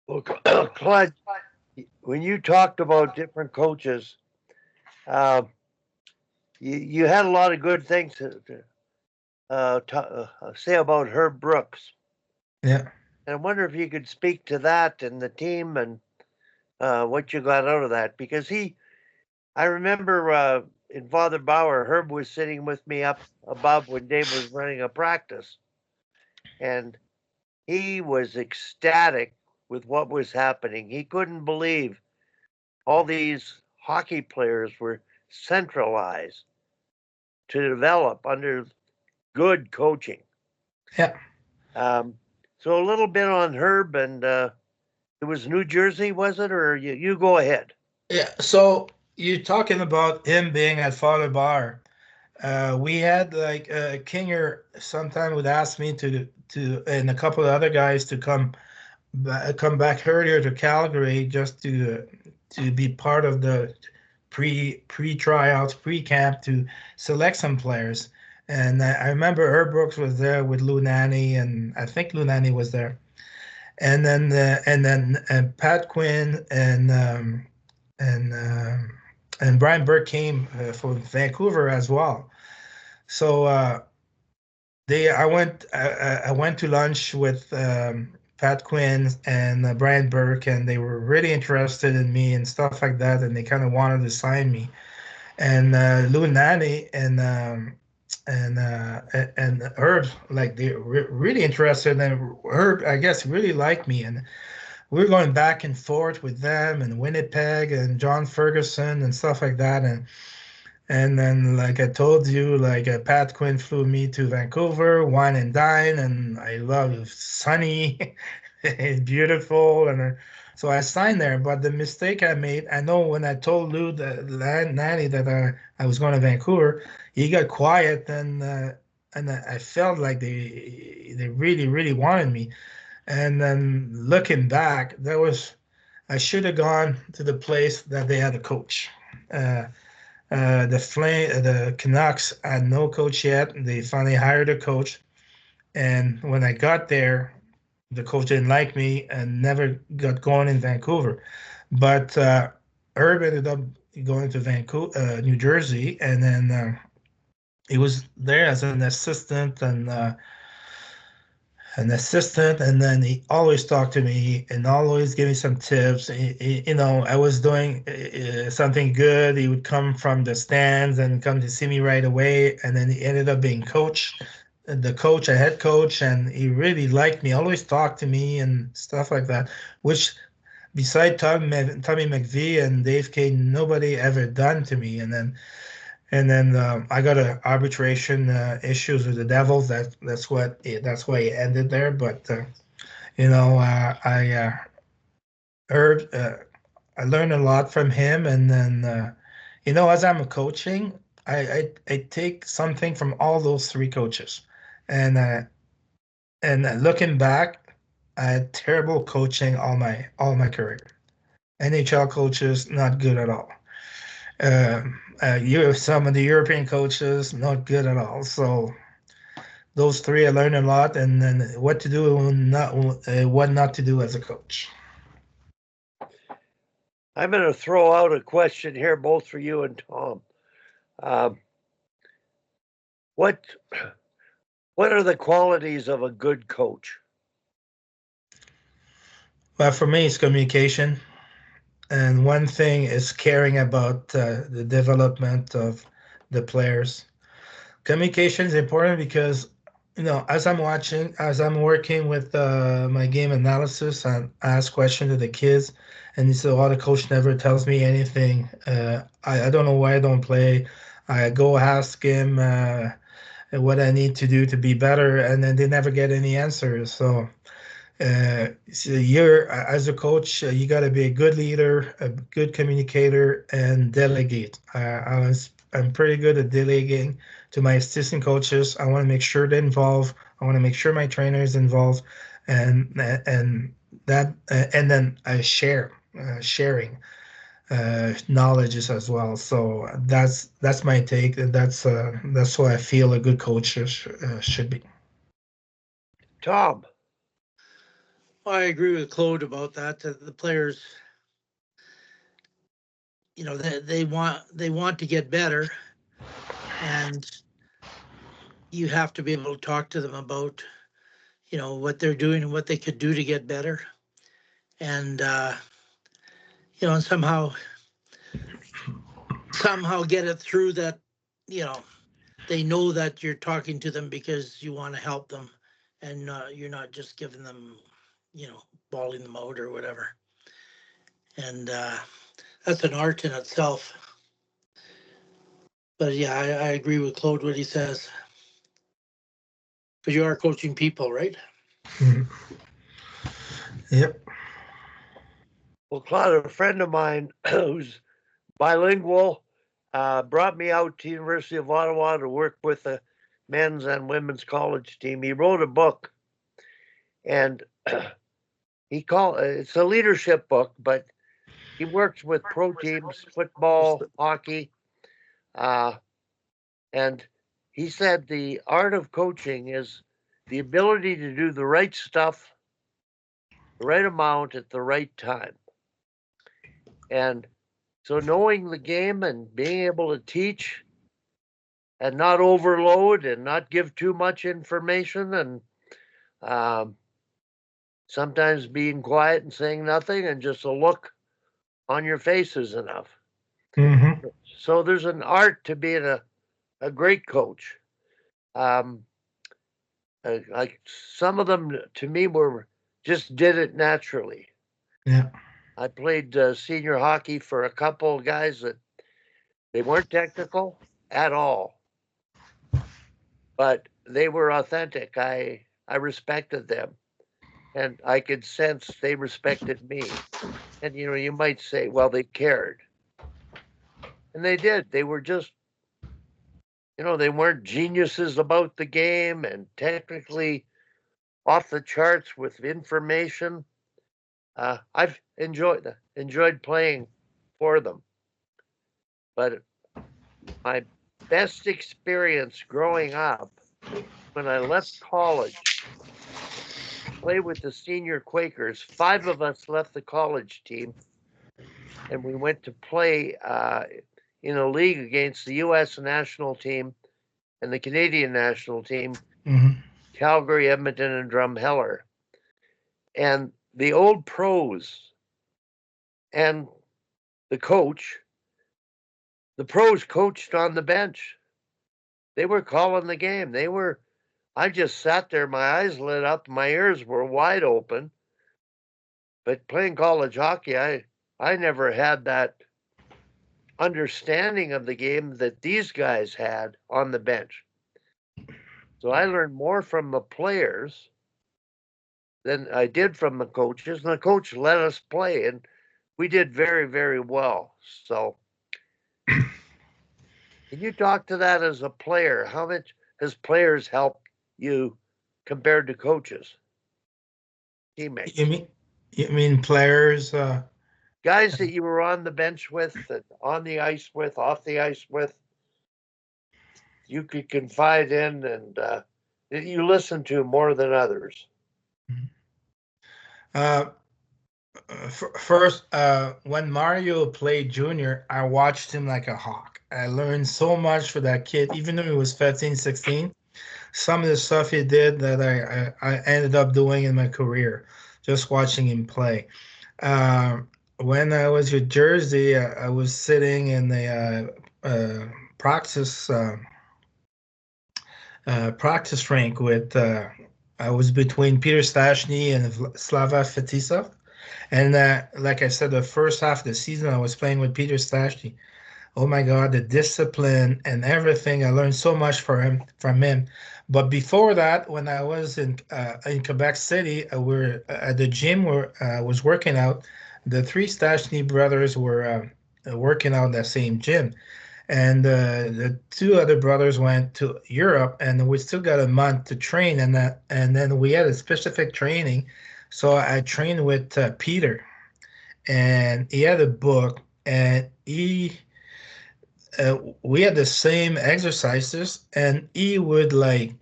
Well, Claude, when you talked about different coaches, uh, you had a lot of good things to say about Herb Brooks. Yeah. And I wonder if you could speak to that and the team and what you got out of that. Because I remember in Father Bauer, Herb was sitting with me up above when Dave was running a practice. And he was ecstatic with what was happening. He couldn't believe all these hockey players were centralized to develop under good coaching. Yeah. Um, so a little bit on Herb, and it was New Jersey, was it? Or you go ahead. Yeah. So you're talking about him being at Father Bar. We had like Kinger sometime would ask me to and a couple of other guys to come back earlier to Calgary just to be part of the pre tryouts, pre camp to select some players. And I remember Herb Brooks was there with Lou Nanny, and I think Lou Nanny was there. And then Pat Quinn and and Brian Burke came from Vancouver as well. So they I went to lunch with Pat Quinn and Brian Burke, and they were really interested in me and stuff like that, and they kind of wanted to sign me. And Lou Nanny and Herb, like they were really interested, and Herb, I guess, really liked me, and we were going back and forth with them and Winnipeg and John Ferguson and stuff like that, and then, like I told you, like Pat Quinn flew me to Vancouver, wine and dine, and I love it. Sunny, it's beautiful, and so I signed there. But the mistake I made, I know when I told Lou that Nanny that I was going to Vancouver, he got quiet, and I felt like they really really wanted me. And then looking back, that was I should have gone to the place that they had a coach. Uh, the Canucks had no coach yet. They finally hired a coach, and when I got there, the coach didn't like me and never got going in Vancouver. But Herb ended up going to Vancouver, New Jersey, and then he was there as an assistant, and then he always talked to me and always give me some tips. I was doing something good. He would come from the stands and come to see me right away, and then he ended up being the coach, a head coach, and he really liked me. Always talked to me and stuff like that, which beside Tommy McVie and Dave Kane, nobody ever done to me. And then I got a arbitration issues with the Devils. That's why it ended there. But I heard I learned a lot from him, and then as I'm coaching, I take something from all those three coaches, and looking back, I had terrible coaching all my career. NHL coaches not good at all. Some of the European coaches not good at all. So those three, I learned a lot, and then what to do and what not to do as a coach. I'm going to throw out a question here, both for you and Tom. Um, what what are the qualities of a good coach? But for me, it's communication, and one thing is caring about the development of the players. Communication is important because as I'm working with my game analysis, and ask questions to the kids, and he said, "Oh, the coach never tells me anything. I don't know why I don't play." I go ask him what I need to do to be better, and then they never get any answers. So you're as a coach, you got to be a good leader, a good communicator, and delegate. I'm pretty good at delegating to my assistant coaches. I want to make sure they're involved. I want to make sure my trainer is involved, and and then I sharing knowledges as well. So that's my take, and that's why I feel a good coach should be. Tom, Well, I agree with Claude about that. The players, they want to get better, and you have to be able to talk to them about what they're doing and what they could do to get better, and and somehow get it through that you know they know that you're talking to them because you want to help them, and you're not just giving them, you know, bawling them out or whatever. And that's an art in itself. But yeah, I agree with Claude what he says, because you are coaching people, right? Mhm. Yep. Well, Claude, a friend of mine who's bilingual, brought me out to University of Ottawa to work with the men's and women's college team. He wrote a book, and he called it's a leadership book, but he works with pro teams, football, hockey, uh, and he said the art of coaching is the ability to do the right stuff, the right amount at the right time. And so knowing the game and being able to teach and not overload and not give too much information and um, sometimes being quiet and saying nothing and just a look on your face is enough. Hmm. So there's an art to being a great coach. Um, like some of them to me were just did it naturally. Yeah. I played senior hockey for a couple of guys that they weren't technical at all, but they were authentic. I respected them, and I could sense they respected me. And you might say, well, they cared, and they did. They were just, they weren't geniuses about the game and technically off the charts with information. I've enjoyed playing for them, but my best experience growing up when I left college, play with the senior Quakers. 5 of us left the college team, and we went to play in a league against the U.S. national team and the Canadian national team, Hmm. Calgary, Edmonton, and Drumheller. And the old pros and the coach, the pros coached on the bench. They were calling the game. I just sat there, my eyes lit up, my ears were wide open. But playing college hockey, I never had that understanding of the game that these guys had on the bench. So I learned more from the players than I did from the coaches. And the coach let us play, and we did very, very well. So, can you talk to that as a player? How much has players helped you compared to coaches, You teammates, mean you mean players? guys that you were on the bench with, and on the ice with, off the ice with? You could confide in and that you listen to more than others. Uh, First, when Mario played Junior, I watched him like a hawk. I learned so much for that kid, even though he was 15, 16. Some of the stuff he did that I ended up doing in my career, just watching him play. When I was with Jersey, I was sitting in the practice practice rink with. I was between Peter Stashny and Slava Fetisov. And like I said, the first half of the season, I was playing with Peter Stashny. Oh my God, the discipline and everything. I learned so much from him. But before that, when I was in Quebec City, we were at the gym where I was working out. The three Stashny brothers were working out in that same gym. And the two other brothers went to Europe, and we still got a month to train, and then we had a specific training. So I trained with Peter, and he had a book, and he we had the same exercises, and he would like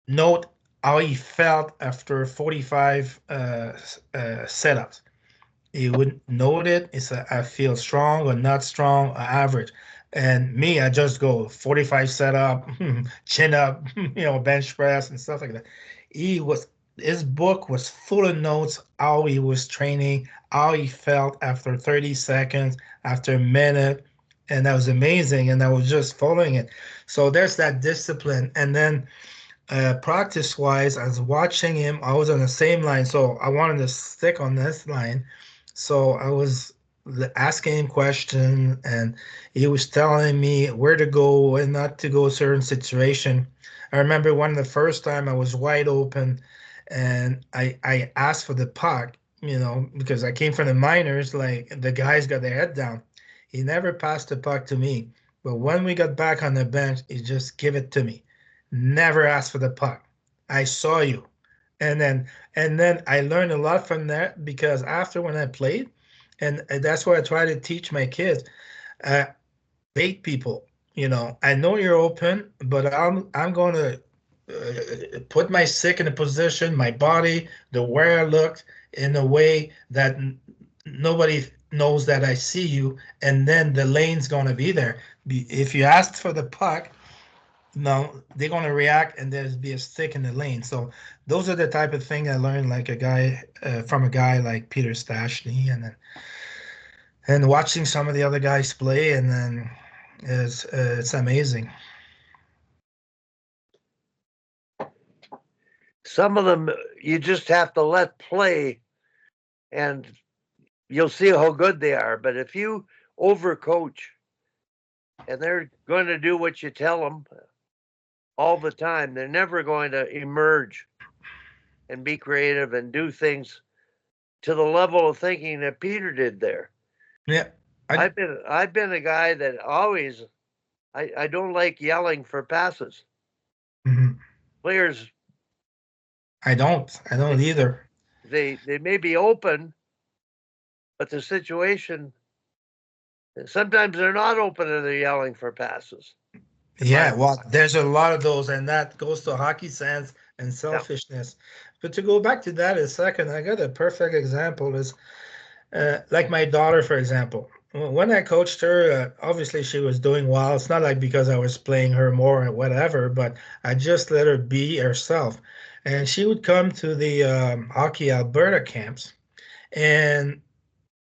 note how he felt after 45 setups. He would note it. It's I feel strong or not strong or average. And me, I just go 45 setup, chin up, bench press and stuff like that. He was his book was full of notes, how he was training, how he felt after 30 seconds, after a minute. And that was amazing. And I was just following it. So there's that discipline. And then practice wise, I was watching him. I was on the same line, so I wanted to stick on this line. So I was asking him questions, and he was telling me where to go and not to go certain situation. I remember one of the first time I was wide open, and I asked for the puck, because I came from the minors, like the guys got their head down. He never passed the puck to me, but when we got back on the bench, he just give it to me. Never ask for the puck. I saw you. And then I learned a lot from that because after when I played, and that's what I try to teach my kids, uh, bait people. I know you're open, but I'm going to put my stick in a position, my body, the way I look, in a way that nobody knows that I see you, and then the lane's going to be there. If you ask for the puck, no, they're gonna react and there's be a stick in the lane. So those are the type of thing I learned, like a guy from a guy like Peter Stastny, and watching some of the other guys play, and then it's amazing. Some of them you just have to let play, and you'll see how good they are. But if you overcoach and they're going to do what you tell them all the time, they're never going to emerge and be creative and do things to the level of thinking that Peter did there. Yeah, I've been a guy that always I don't like yelling for passes. mhm. Players I don't they either. they may be open, but the situation sometimes they're not open and they're yelling for passes. In my Yeah, well, there's a lot of those, and that goes to hockey sense and yeah, selfishness. But to go back to that a second, I got a perfect example. Is like my daughter, for example. When I coached her, obviously she was doing well. It's not like because I was playing her more or whatever, but I just let her be herself. And she would come to the Hockey Alberta camps, and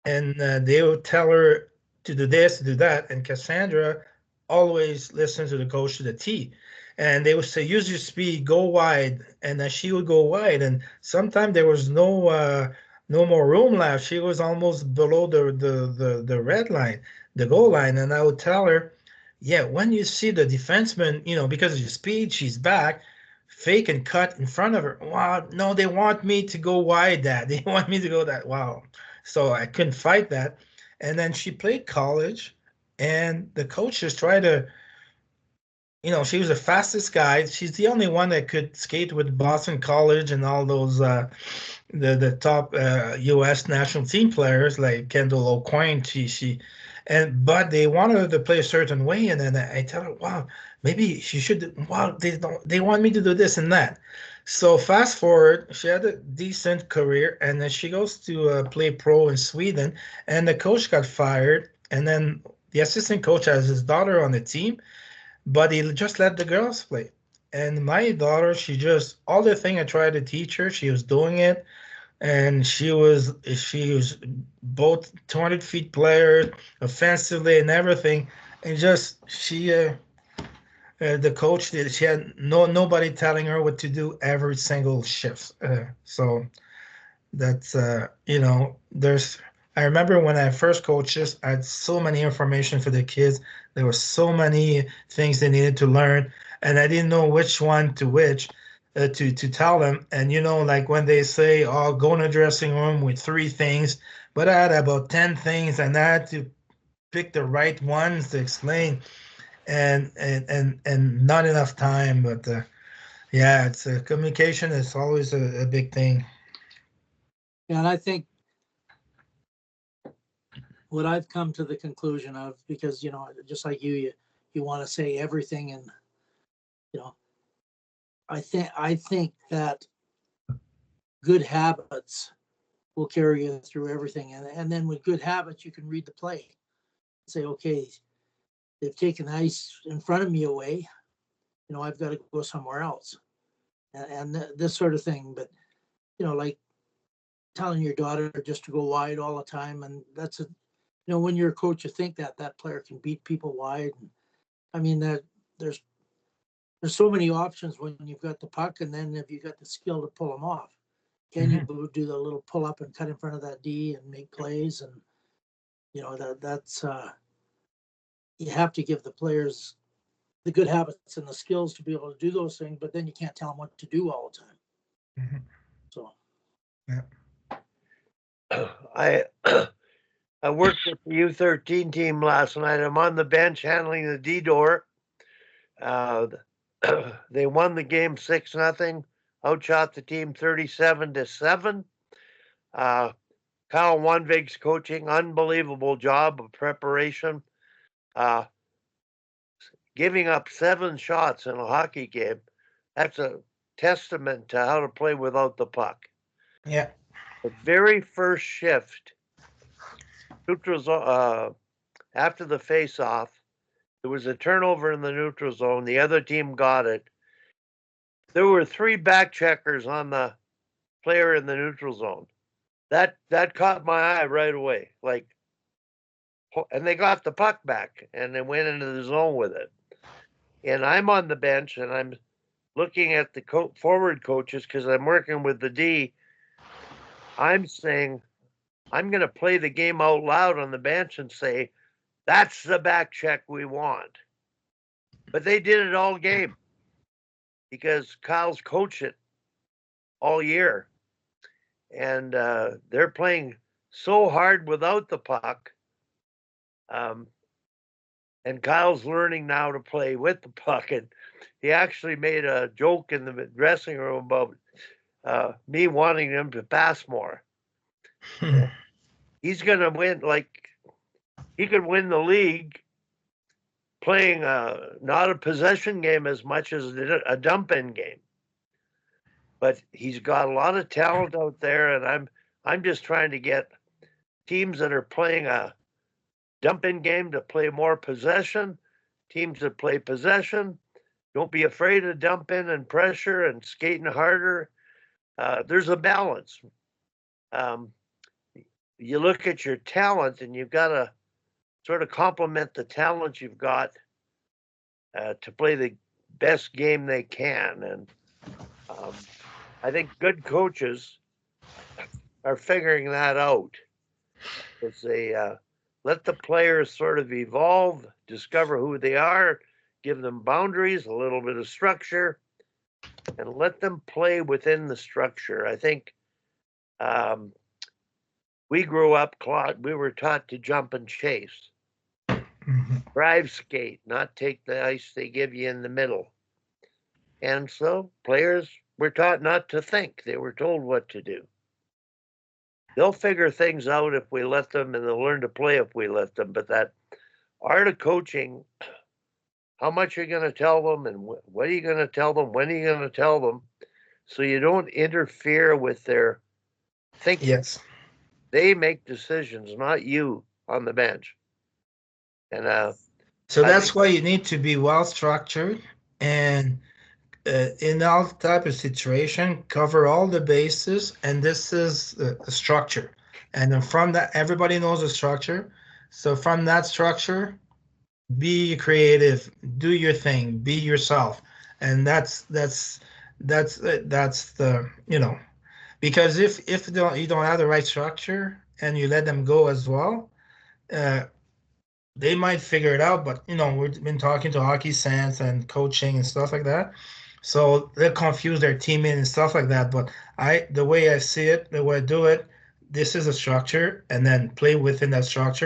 they would tell her to do this, to do that, and Cassandra always listens to the coach to the T. And they would say, use your speed, go wide, and then she would go wide. And sometimes there was no more room left. She was almost below the red line, the goal line. And I would tell her, yeah, when you see the defenseman, because of your speed, she's back, fake and cut in front of her. Wow, no, they want me to go wide. That they want me to go that. Wow, so I couldn't fight that. And then she played college, and the coaches tried to, she was the fastest guy. She's the only one that could skate with Boston College and all those the top U.S. national team players like Kendall O'Quinn. But they wanted her to play a certain way, and then I tell her, wow, maybe she should. Wow, they want me to do this and that. So fast forward, she had a decent career, and then she goes to play pro in Sweden, and the coach got fired, and then the assistant coach has his daughter on the team, but he just let the girls play. And my daughter, she just all the thing I tried to teach her, she was doing it, and she was both 200 feet player, offensively and everything, and just the coach did. She had nobody telling her what to do every single shift. So that's there's. I remember when I first coached this, I had so many information for the kids. There were so many things they needed to learn, and I didn't know which one to which to tell them. And like when they say, "Oh, go in the dressing room with three things," but I had about 10 things, and I had to pick the right ones to explain, and not enough time. But yeah, it's communication is always a big thing. And I think what I've come to the conclusion of, because, just like you want to say everything, and, you know, I think that good habits will carry you through everything, and then with good habits, you can read the play. Say, okay, they've taken the ice in front of me away. I've got to go somewhere else, and this sort of thing. But like telling your daughter just to go wide all the time, and that's when you're a coach, you think that player can beat people wide. And I mean that there's so many options when you've got the puck, and then if you got the skill to pull them off, can you do the little pull up and cut in front of that D and make plays? And that's you have to give the players the good habits and the skills to be able to do those things, but then you can't tell them what to do all the time. So Yeah. I I worked with the U13 team last night. I'm on the bench handling the D door. They won the game 6-0. Outshot the team 37-7. Kyle Wanvig's coaching, unbelievable job of preparation. Giving up 7 shots in a hockey game, that's a testament to how to play without the puck. Yeah. The very first shift, neutral zone, after the face-off, there was a turnover in the neutral zone. The other team got it. There were 3 back checkers on the player in the neutral zone. That caught my eye right away. And they got the puck back and they went into the zone with it. And I'm on the bench and I'm looking at the forward coaches because I'm working with the D. I'm saying, I'm going to play the game out loud on the bench and say, that's the back check we want. But they did it all game because Kyle's coached it all year. And they're playing so hard without the puck. And Kyle's learning now to play with the puck. And he actually made a joke in the dressing room about me wanting him to pass more. He's going to win, he could win the league playing not a possession game as much as a dump-in game. But he's got a lot of talent out there, and I'm just trying to get teams that are playing a dump-in game to play more possession. Teams that play possession, don't be afraid to dump in and pressure and skating harder. There's a balance. You look at your talent, and you've got to sort of complement the talent you've got to play the best game they can. And I think good coaches are figuring that out as they let the players sort of evolve, discover who they are, give them boundaries, a little bit of structure, and let them play within the structure. I think we grew up, Claude, we were taught to jump and chase, drive skate, not take the ice they give you in the middle. And so players were taught not to think. They were told what to do. They'll figure things out if we let them, and they'll learn to play if we let them. But that art of coaching, how much you're going to tell them, and what are you going to tell them, when are you going to tell them, so you don't interfere with their thinking. Yes. They make decisions, not you on the bench. And so that's why you need to be well structured and in all type of situation, cover all the bases, and this is the structure. And then from that, everybody knows the structure. So from that structure, be creative, do your thing, be yourself, and that's the because if you don't have the right structure and you let them go as well, they might figure it out. But we've been talking to hockey sans and coaching and stuff like that. So they confuse their teammate and stuff like that. But the way I see it, the way I do it, this is a structure, and then play within that structure.